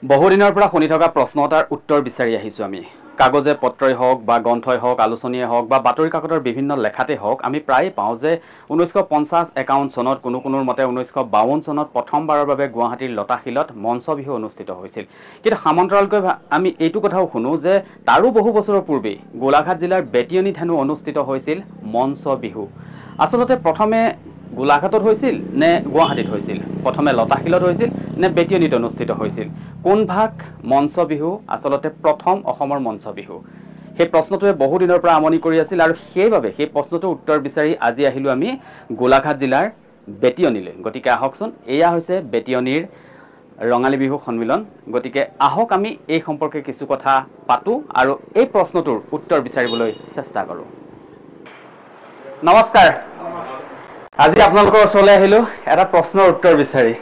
বহুদিনৰ পৰা শুনি থকা প্ৰশ্ন এটাৰ উত্তৰ বিচাৰি আহিছোঁ আমি। কাগজে পত্ৰই হওক বা গ্ৰন্থই হওক, আলোচনীয়ে হওক বা বাতৰি কাকতৰ বিভিন্ন লেখাতেই হওক, আমি প্ৰায় পাওঁ যে 1950-51 চনত কোনোৰ মতে 1952 চনত প্ৰথমবাৰৰ বাবে গুৱাহাটীৰ লতাশিলত মঞ্চ বিহু অনুষ্ঠিত হৈছিল। কিন্তু সমান্তৰালকৈ আমি এইটো কথাও শুনো যে তাৰো বহু বছৰৰ পূৰ্বেই গোলাঘাট জিলাৰ বেটিয়নিত হেনো অনুষ্ঠিত হৈছিল মঞ্চ বিহু। আচলতে প্ৰথমে গোলাঘাটত হৈছিল নে গুৱাহাটীত হৈছিল? প্ৰথমে লতাশিলত হৈছিল নে বেটিয়নিত অনুষ্ঠিত হৈছিল? কোন ভাগ মঞ্চ বিহু আচলতে প্ৰথম অসমৰ মঞ্চ বিহু? সেই প্ৰশ্নটোৱে বহুদিনৰ পৰা আমনি কৰি আছিল আৰু সেইবাবে সেই প্ৰশ্নটোৰ উত্তৰ বিচাৰি আজি আহিলোঁ আমি গোলাঘাট জিলাৰ বেটিয়নিলৈ। গতিকে আহকচোন, এয়া হৈছে বেটিয়নিৰ ৰঙালী বিহু সন্মিলন। গতিকে আহক আমি এই সম্পৰ্কে কিছু কথা পাতোঁ আৰু এই প্ৰশ্নটোৰ উত্তৰ বিচাৰিবলৈ চেষ্টা কৰোঁ। নমস্কাৰ। আজি আপোনালোকৰ ওচৰলৈ আহিলোঁ এটা প্ৰশ্নৰ উত্তৰ বিচাৰি।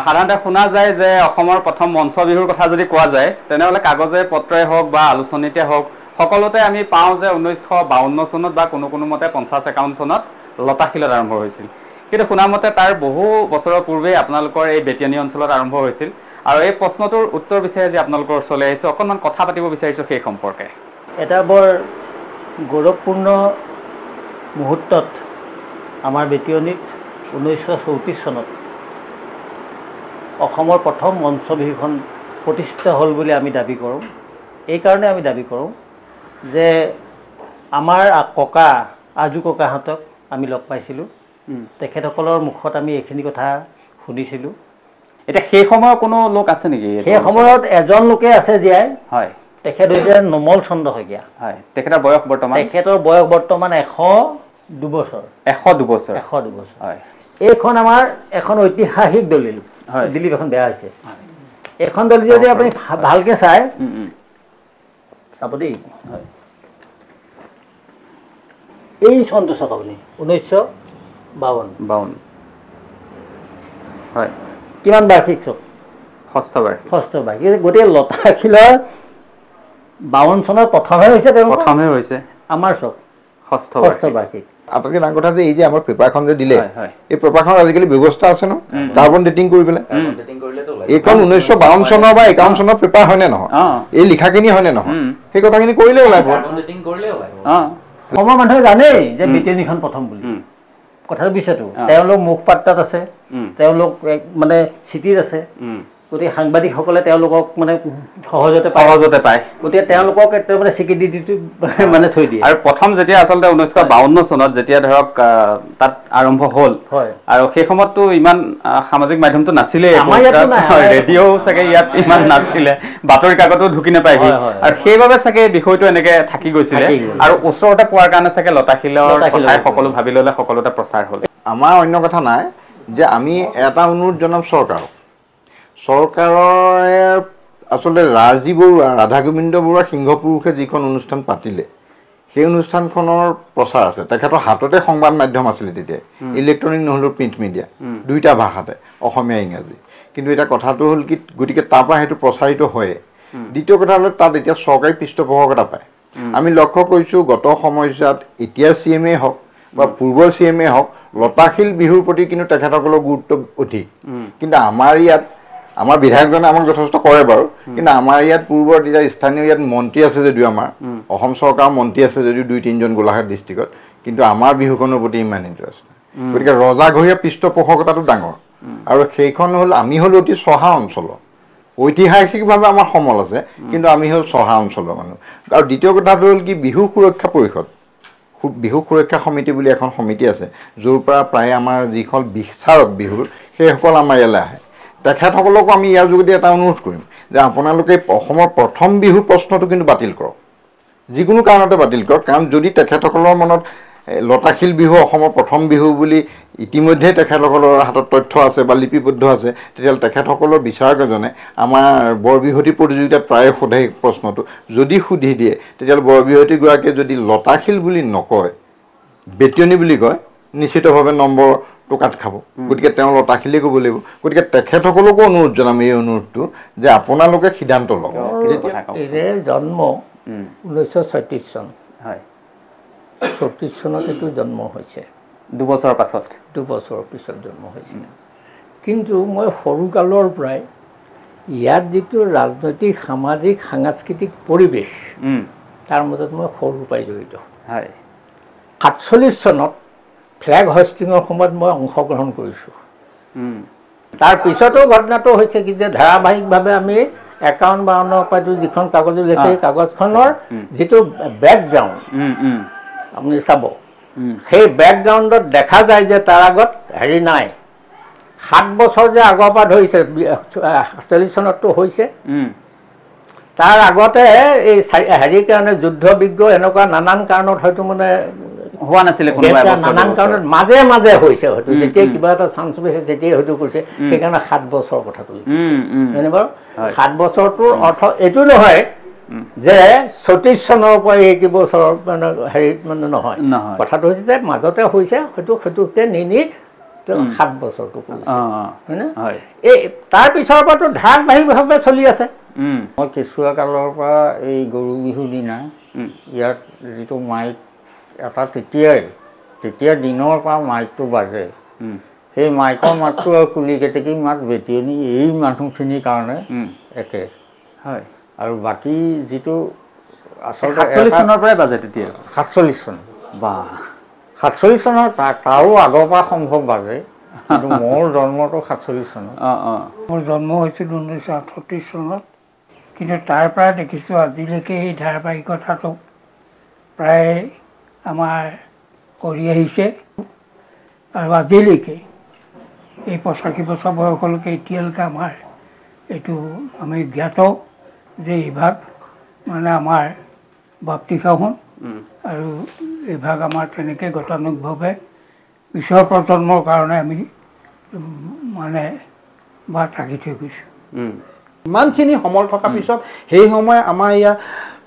সাধাৰণতে শুনা যায় যে অসমৰ প্ৰথম মঞ্চ বিহুৰ কথা যদি কোৱা যায় তেনেহ'লে কাগজে পত্ৰই হওক বা আলোচনীতে হওক সকলোতে আমি পাওঁ যে 1952 চনত বা কোনো মতে 50-51 চনত লতাশিলত আৰম্ভ হৈছিল। কিন্তু শুনামতে তাৰ বহু বছৰৰ পূৰ্বেই আপোনালোকৰ এই বেটিয়নি অঞ্চলত আৰম্ভ হৈছিল আৰু এই প্ৰশ্নটোৰ উত্তৰ বিচাৰি আজি আপোনালোকৰ ওচৰলৈ আহিছোঁ। অকণমান কথা পাতিব বিচাৰিছোঁ সেই সম্পৰ্কে। এটা বৰ গৌৰৱপূৰ্ণ মুহূৰ্তত আমাৰ বেটিয়নিত 1934 চনত অসমৰ প্ৰথম মঞ্চ বিহুখন প্ৰতিষ্ঠিত হ'ল বুলি আমি দাবী কৰোঁ। এইকাৰণে আমি দাবী কৰোঁ যে আমাৰ ককা আজু ককাহঁতক আমি লগ পাইছিলোঁ, তেখেতসকলৰ মুখত আমি এইখিনি কথা শুনিছিলোঁ। এতিয়া সেই সময়ৰ কোনো লোক আছে নেকি? সেই সময়ত এজন লোকে আছে জীয়াই। হয়, তেখেত হৈছে নোমল চন্দ্ৰ শইকীয়া। হয়, তেখেতৰ বয়স বৰ্তমান? তেখেতৰ বয়স বৰ্তমান 102 বছৰ। 102 বছৰ। 102 বছৰ। হয়। এইখন আমাৰ এখন ঐতিহাসিক দলিল। হয়। দিলীপ এখন বেয়া হৈছে। এইখন দলিল যদি আপুনি ভালকে চাই চাব দেই। হয়। এই চনটো চাওক আপুনি 1952। হয়। কিমান বাৰ্ষিক চক? ষষ্ঠ বাৰ্ষিক। গতিকে লতাশিলৰ 52 চনত প্ৰথমে হৈছে, প্ৰথমে হৈছে আমাৰ চক ষষ্ঠ বাৰ্ষিক। আটাইতকৈ ডাঙৰ কথা যে এই যে আমাৰ পেপাৰখন যে দিলে, এই পেপাৰখনৰ আজিকালি ব্যৱস্থা আছে ন কাৰ্বন ডেটিং কৰি পেলাই। এইখন 1952 চনৰ বা 51 চনৰ পেপাৰ হয়নে নহয়? এই লিখাখিনি হয়নে নহয়? সেই কথাখিনি কৰিলে ওলাব। অসমৰ মানুহে জানেই যে বেটিয়নিখন প্ৰথম বুলি। কথাটো বিচাৰটো তেওঁলোক মুখপাত্ৰত আছে, তেওঁলোক মানে চিঠিত আছে। গতিকে সাংবাদিকসকলে তেওঁলোকক মানে সহজতে পায়। গতিকে তেওঁলোকক মানে স্বীকৃতিটো মানে থৈ দিয়ে। আৰু প্ৰথম যেতিয়া আচলতে 1952 চনত যেতিয়া ধৰক তাত আৰম্ভ হ'ল, আৰু সেই সময়ততো ইমান সামাজিক মাধ্যমটো নাছিলেই, ৰেডিঅ' চাগে ইয়াত ইমান নাছিলে, বাতৰি কাকতো ঢুকি নাপায়হি, আৰু সেইবাবে চাগে বিষয়টো এনেকে থাকি গৈছিলে আৰু ওচৰতে পোৱাৰ কাৰণে চাগে লতাশিলৰ কথাই সকলো ভাবি ল'লে, সকলোতে প্ৰচাৰ হ'ল। আমাৰ অন্য কথা নাই যে আমি এটা অনুৰোধ জনাম চৰকাৰৰ আচলতে ৰাজী বৰুৱা, ৰাধা গোবিন্দ বৰুৱা সিংহপুৰুষে যিখন অনুষ্ঠান পাতিলে সেই অনুষ্ঠানখনৰ প্ৰচাৰ আছে। তেখেতৰ হাততে সংবাদ মাধ্যম আছিলে তেতিয়া, ইলেক্ট্ৰনিক নহ'লেও প্ৰিণ্ট মিডিয়া, দুইটা ভাষাতে, অসমীয়া ইংৰাজী। কিন্তু এতিয়া কথাটো হ'ল কি, গতিকে তাৰ পৰা সেইটো প্ৰচাৰিত হয়ে। দ্বিতীয় কথা হ'লে তাত এতিয়া চৰকাৰী পৃষ্ঠপোষকতা পায়। আমি লক্ষ্য কৰিছোঁ গত সময়ছোৱাত এতিয়া CM হওক বা পূৰ্বৰ CM হওক, লতাশিল বিহুৰ প্ৰতি কিন্তু তেখেতসকলৰ গুৰুত্ব অধিক। কিন্তু আমাৰ ইয়াত আমাৰ বিধায়কজনে আমাক যথেষ্ট কৰে বাৰু, কিন্তু আমাৰ ইয়াত পূৰ্বৰ এতিয়া স্থানীয় ইয়াত মন্ত্ৰী আছে যদিও, আমাৰ অসম চৰকাৰৰ মন্ত্ৰী আছে যদিও 2-3জন গোলাঘাট ডিষ্ট্ৰিক্টত, কিন্তু আমাৰ বিহুখনৰ প্ৰতি ইমান ইণ্টাৰেষ্ট নাই। গতিকে ৰজাঘৰীয়া পৃষ্ঠপোষকতাটো ডাঙৰ, আৰু সেইখন হ'ল আমি হ'ল অতি চহা অঞ্চলৰ, ঐতিহাসিকভাৱে আমাৰ সমল আছে, কিন্তু আমি হ'ল চহা অঞ্চলৰ মানুহ। আৰু দ্বিতীয় কথাটো হ'ল কি, বিহু সুৰক্ষা পৰিষদ, বিহু সুৰক্ষা সমিতি বুলি এখন সমিতি আছে, য'ৰ পৰা প্ৰায় আমাৰ যিসকল বিচাৰক বিহুৰ সেইসকল আমাৰ ইয়ালৈ আহে। তেখেতসকলকো আমি ইয়াৰ যোগেদি এটা অনুৰোধ কৰিম যে আপোনালোকে অসমৰ প্ৰথম বিহু প্ৰশ্নটো কিন্তু বাতিল কৰক, যিকোনো কাৰণতে বাতিল কৰক। কাৰণ যদি তেখেতসকলৰ মনত লতাশিল বিহু অসমৰ প্ৰথম বিহু বুলি ইতিমধ্যে তেখেতসকলৰ হাতত তথ্য আছে বা লিপিবদ্ধ আছে, তেতিয়াহ'লে তেখেতসকলৰ বিচাৰক এজনে আমাৰ বৰবিহুৱতী প্ৰতিযোগিতাত প্ৰায়ে সোধে প্ৰশ্নটো, যদি সুধি দিয়ে তেতিয়াহ'লে বৰবিহুৱতীগৰাকীয়ে যদি লতাশিল বুলি নকয়, বেটিয়নি বুলি কয়, নিশ্চিতভাৱে নম্বৰটো কাট খাব। গতিকে তেওঁ লতাশিলেই ক'ব লাগিব। গতিকে তেখেতসকলকো অনুৰোধ জনাম এই অনুৰোধটো যে আপোনালোকে সিদ্ধান্ত লওক। জন্ম 1936 চন, 34 চনত এইটো জন্ম হৈছে, 2 বছৰৰ পাছত, 2 বছৰৰ পিছত জন্ম হৈছিল। কিন্তু মই সৰুকালৰ পৰাই ইয়াত যিটো ৰাজনৈতিক সামাজিক সাংস্কৃতিক পৰিৱেশ তাৰ মাজত মই সৰুৰ পৰাই জড়িত। 47 চনত ফ্লেগ হষ্টিঙৰ সময়ত মই অংশগ্ৰহণ কৰিছোঁ। তাৰ পিছতো ঘটনাটো হৈছে কি যে ধাৰাবাহিকভাৱে আমি 51-52 পৰাটো যিখন কাগজ ওলাইছে সেই কাগজখনৰ যিটো বেকগ্ৰাউণ্ড আপুনি চাব, সেই বেকগ্ৰাউণ্ডত দেখা যায় যে তাৰ আগত হেৰি নাই, 7 বছৰ যে আগৰ পৰা ধৰিছে, 47 চনততো হৈছে, তাৰ আগতে এই হেৰিৰ কাৰণে যুদ্ধ বিগ্ৰহ এনেকুৱা নানান কাৰণত হয়তো মানে হোৱা নাছিলে, নানান কাৰণত মাজে মাজে হৈছে হয়তো, যেতিয়া কিবা এটা চান্স পাইছে তেতিয়াই হয়তো কৰিছে, সেইকাৰণে 7 বছৰ কথাটো হয়নে বাৰু? 7 বছৰটোৰ অৰ্থ এইটো নহয় যে 34 চনৰ পৰা এই বছৰৰ মানে হেৰিত মানে নহয়, কথাটো হৈছে যে মাজতে হৈছে হয়তো সেইটোকে নি 7 বছৰটো হয়নে? এই তাৰ পিছৰ পৰাতো ধাৰাবাহিকভাৱে চলি আছে। মই কেঁচুৱা কালৰ পৰা এই গৰু বিহুৰ দিনা ইয়াত যিটো মাইক এটা তেতিয়া দিনৰ পৰা মাইকটো বাজে, সেই মাইকৰ মাতটো আৰু কুলি কেতেকী মাত বেটিয়নি এই মানুহখিনিৰ কাৰণে একে। আৰু বাকী যিটো আচলতে 47 চনৰ পৰাই বাজে, তেতিয়া 47 চন, 47 চনৰ তাৰো আগৰ পৰা সম্ভৱ বাজে, কিন্তু মোৰ জন্মটো 47 চনত। মোৰ জন্ম হৈছিল 1938 চনত, কিন্তু তাৰ পৰা দেখিছোঁ আজিলৈকে এই ধাৰাবাহিকতাটো প্ৰায় আমাৰ কৰি আহিছে, আৰু আজিলৈকে এই 85 বছৰ বয়সলৈকে এতিয়ালৈকে আমাৰ এইটো আমি জ্ঞাত যে এইভাগ মানে আমাৰ বাপ্তি সাহোন, আৰু এইভাগ আমাৰ তেনেকৈ গতানুগভাৱে পিছৰ প্ৰজন্মৰ কাৰণে আমি মানে বাট ৰাখি থৈ গৈছোঁ। ইমানখিনি সমল থকাৰ পিছত সেই সময় আমাৰ ইয়াত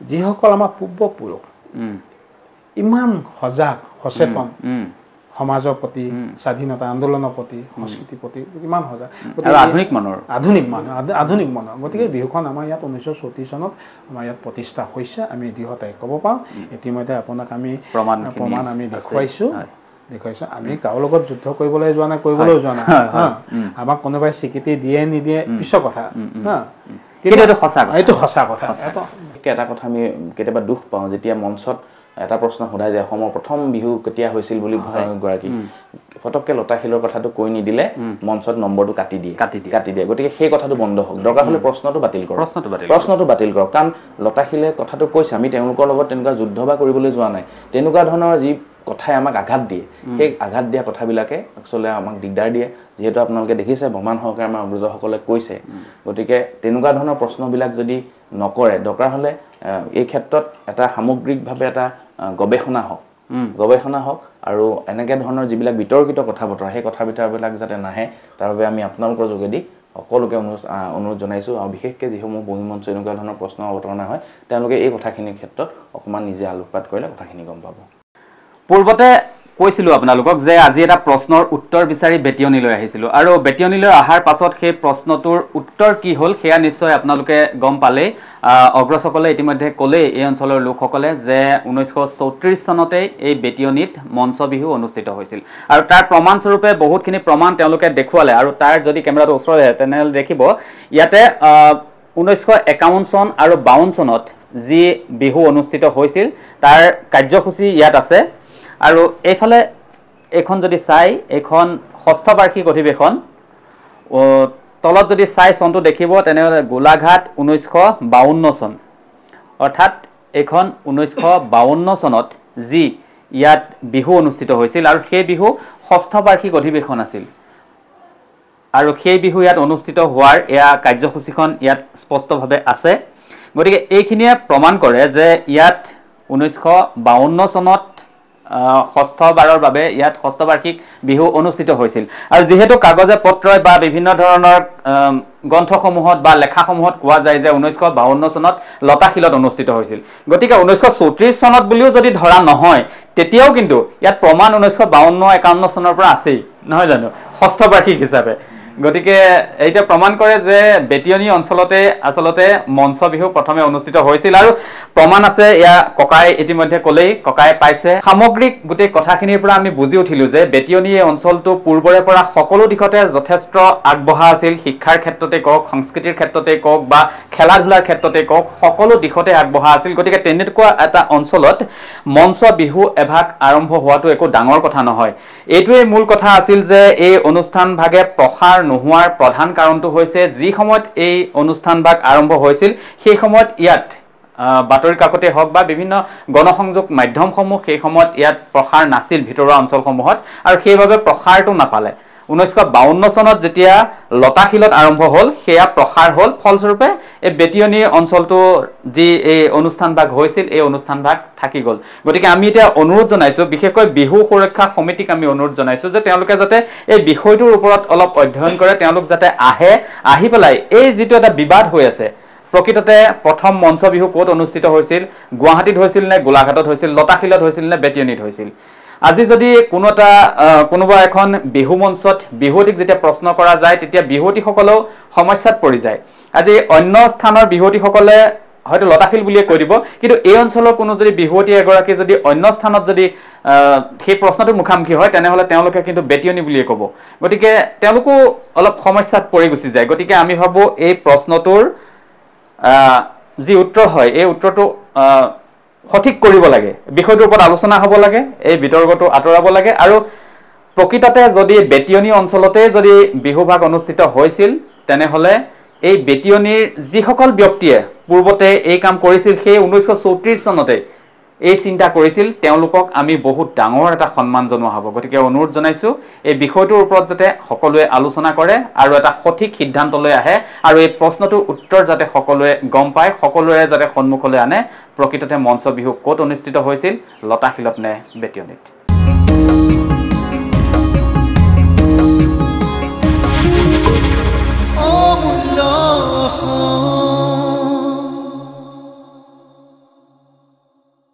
যিসকল আমাৰ পূৰ্বপুৰুষ ইমান সজাগ সচেতন সমাজৰ প্ৰতি, স্বাধীনতা আন্দোলনৰ প্ৰতি, সংস্কৃতিৰ প্ৰতি ইমান সজাগ, আধুনিক মনৰ। গতিকে বিহুখন আমাৰ ইয়াত 1934 চনত আমাৰ ইয়াত প্ৰতিষ্ঠা হৈছে, আমি দৃঢ়তাই ক'ব পাৰোঁ। ইতিমধ্যে আপোনাক আমি প্ৰমাণ আমি দেখুৱাইছোঁ। আমি কাৰো লগত যুদ্ধ কৰিবলৈ যোৱা নাই, কৰিবলৈও যোৱা নাই। আমাক কোনোবাই স্বীকৃতি দিয়ে নিদিয়ে পিছৰ কথা, কিন্তু এইটো সঁচা কথা। এটা কথা আমি কেতিয়াবা দুখ পাওঁ যেতিয়া মঞ্চত এটা প্ৰশ্ন সোধাই যে অসমৰ প্ৰথম বিহু কেতিয়া হৈছিল বুলি গৰাকী ফটককে লতাশিলৰ কথাটো কৈ নিদিলে মঞ্চত নম্বৰটো কাটি দিয়ে। গতিকে সেই কথাটো বন্ধ হওক, দৰকাৰ হ'লে প্ৰশ্নটো বাতিল কৰক। কাৰণ লতাশিলে কথাটো কৈছে, আমি তেওঁলোকৰ লগত তেনেকুৱা যুদ্ধ বা কৰিবলৈ যোৱা নাই। তেনেকুৱা ধৰণৰ যি কথাই আমাক আঘাত দিয়ে, সেই আঘাত দিয়া কথাবিলাকে একচুৱেলি আমাক দিগদাৰ দিয়ে। যিহেতু আপোনালোকে দেখিছে প্ৰমাণ সহকাৰে আমাৰ অগ্ৰজসকলে কৈছে, গতিকে তেনেকুৱা ধৰণৰ প্ৰশ্নবিলাক যদি নকৰে, দৰকাৰ হ'লে এই ক্ষেত্ৰত এটা সামগ্ৰিকভাৱে এটা গৱেষণা হওক, আৰু এনেকৈ ধৰণৰ যিবিলাক বিতৰ্কিত কথা বতৰা সেই কথা বতৰাবিলাক যাতে নাহে, তাৰ বাবে আমি আপোনালোকৰ যোগেদি সকলোকে অনুৰোধ জনাইছোঁ। আৰু বিশেষকৈ যিসমূহ বহিমঞ্চ এনেকুৱা ধৰণৰ প্ৰশ্ন অৱতাৰণা হয়, তেওঁলোকে এই কথাখিনিৰ ক্ষেত্ৰত অকণমান নিজে আলোকপাত কৰিলে কথাখিনি গম পাব। পূৰ্বতে কৈছিলোঁ আপোনালোকক যে আজি এটা প্ৰশ্নৰ উত্তৰ বিচাৰি বেটিয়নিলৈ আহিছিলোঁ, আৰু বেটিয়নিলৈ অহাৰ পাছত সেই প্ৰশ্নটোৰ উত্তৰ কি হ'ল সেয়া নিশ্চয় আপোনালোকে গম পালেই। অগ্ৰজসকলে ইতিমধ্যে ক'লেই এই অঞ্চলৰ লোকসকলে যে 1934 চনতেই এই বেটিয়নিত মঞ্চ বিহু অনুষ্ঠিত হৈছিল, আৰু তাৰ প্ৰমাণস্বৰূপে বহুতখিনি প্ৰমাণ তেওঁলোকে দেখুৱালে। আৰু তাৰ যদি কেমেৰাটো ওচৰলৈ আহে তেনেহ'লে দেখিব ইয়াতে 1951 চন আৰু 52 চনত যি বিহু অনুষ্ঠিত হৈছিল তাৰ কাৰ্যসূচী ইয়াত আছে। আৰু এইফালে এইখন যদি চাই, এইখন 6ষ্ঠ বাৰ্ষিক অধিৱেশন, তলত যদি চাই চনটো দেখিব তেনেহ'লে গোলাঘাট 1952 চন, অৰ্থাৎ এইখন 1952 চনত যি ইয়াত বিহু অনুষ্ঠিত হৈছিল, আৰু সেই বিহু 6ষ্ঠ বাৰ্ষিক অধিৱেশন আছিল, আৰু সেই বিহু ইয়াত অনুষ্ঠিত হোৱাৰ এয়া কাৰ্যসূচীখন ইয়াত স্পষ্টভাৱে আছে। গতিকে এইখিনিয়ে প্ৰমাণ কৰে যে ইয়াত 1952 চনত 6ষ্ঠ বাৰৰ বাবে ইয়াত 6ষ্ঠ বাৰ্ষিক বিহু অনুষ্ঠিত হৈছিল। আৰু যিহেতু কাগজে পত্ৰই বা বিভিন্ন ধৰণৰ গ্ৰন্থসমূহত বা লেখাসমূহত কোৱা যায় যে 1952 চনত লতাশিলত অনুষ্ঠিত হৈছিল, গতিকে 1934 চনত বুলিও যদি ধৰা নহয়, তেতিয়াও কিন্তু ইয়াত প্ৰমাণ 1952-51 চনৰ পৰা আছেই, নহয় জানো, 6ষ্ঠ বাৰ্ষিক হিচাপে। গতিকে এইটা প্ৰমাণ কৰে যে বেটিয়নি অঞ্চলতে আচলতে মঞ্চ বিহু প্ৰথমে অনুষ্ঠিত হৈছিল। আৰু প্ৰমাণ আছে এয়া ককাই ইতিমধ্যে ক'লেই ককাই পাইছে সামগ্ৰিক গোটেই কথাখিনিৰ পৰা আমি বুজি উঠিলো যে বেটিয়নী এই অঞ্চলটো পূৰ্বৰে পৰা সকলো দিশতে যথেষ্ট আগবঢ়া আছিল শিক্ষাৰ ক্ষেত্ৰতে কওক সংস্কৃতিৰ ক্ষেত্ৰতে কওক বা খেলা ধূলাৰ ক্ষেত্ৰতে কওক সকলো দিশতে আগবঢ়া আছিল গতিকে তেনেকুৱা এটা অঞ্চলত মঞ্চ বিহু এভাগ আৰম্ভ হোৱাটো একো ডাঙৰ কথা নহয় এইটোৱে মূল কথা আছিল যে এই অনুষ্ঠান ভাগে প্ৰসাৰ নোহোৱাৰ প্ৰধান কাৰণটো হৈছে যি সময়ত এই অনুষ্ঠান ভাগ আৰম্ভ হৈছিল সেই সময়ত ইয়াত বাতৰি কাকতে হওক বা বিভিন্ন গণসংযোগ মাধ্যমসমূহ সেই সময়ত ইয়াত প্ৰসাৰ নাছিল ভিতৰুৱা অঞ্চলসমূহত আৰু সেইবাবে প্ৰসাৰটো নাপালে 1952 চনত যেতিয়া লতাশিলত আৰম্ভ হ'ল সেয়া প্ৰসাৰ হ'ল ফলস্বৰূপে এই বেটিয়নী অঞ্চলটো যি এই অনুষ্ঠান ভাগ হৈছিল এই অনুষ্ঠান ভাগ থাকি গ'ল গতিকে আমি এতিয়া অনুৰোধ জনাইছো বিশেষকৈ বিহু সুৰক্ষা সমিতিক আমি অনুৰোধ জনাইছো যে তেওঁলোকে যাতে এই বিষয়টোৰ ওপৰত অলপ অধ্যয়ন কৰে তেওঁলোক যাতে আহি পেলাই এই যিটো এটা বিবাদ হৈ আছে প্ৰকৃততে প্ৰথম মঞ্চ বিহু ক'ত অনুষ্ঠিত হৈছিল গুৱাহাটীত হৈছিল নে গোলাঘাটত হৈছিল লতাশিলত হৈছিল নে বেটিয়নীত হৈছিল আজি যদি কোনোবা এখন বিহু মঞ্চত বিহুৱতীক যেতিয়া প্ৰশ্ন কৰা যায় তেতিয়া বিহুৱতীসকলেও সমস্যাত পৰি যায় আজি অন্য স্থানৰ বিহুৱতীসকলে হয়তো লতাশিল বুলিয়ে কৈ দিব কিন্তু এই অঞ্চলৰ কোনো যদি বিহুৱতী এগৰাকী যদি অন্য স্থানত যদি সেই প্ৰশ্নটো মুখামুখি হয় তেনেহ'লে তেওঁলোকে কিন্তু বেটিয়নী বুলিয়ে ক'ব গতিকে তেওঁলোকো অলপ সমস্যাত পৰি গুচি যায় গতিকে আমি ভাবো এই প্ৰশ্নটোৰ যি উত্তৰ হয় এই উত্তৰটো সঠিক কৰিব লাগে বিষয়টোৰ ওপৰত আলোচনা হ'ব লাগে এই বিতৰ্কটো আঁতৰাব লাগে আৰু প্ৰকৃততে যদি বেটিয়নী অঞ্চলতে যদি বিহু ভাগ অনুষ্ঠিত হৈছিল তেনেহ'লে এই বেটিয়নীৰ যিসকল ব্যক্তিয়ে পূৰ্বতে এই কাম কৰিছিল সেই 1934 চনতে এই চিন্তা কৰিছিল তেওঁলোকক আমি বহুত ডাঙৰ এটা সন্মান জনোৱা হ'ব গতিকে অনুৰোধ জনাইছো এই বিষয়টোৰ ওপৰত যাতে সকলোৱে আলোচনা কৰে আৰু এটা সঠিক সিদ্ধান্তলৈ আহে আৰু এই প্ৰশ্নটোৰ উত্তৰ যাতে সকলোৱে গম পায় সকলোৱে যাতে সন্মুখলৈ আনে প্ৰকৃততে মঞ্চ বিহু ক'ত অনুষ্ঠিত হৈছিল লতাশিলত নে বেটিয়নীত Oh,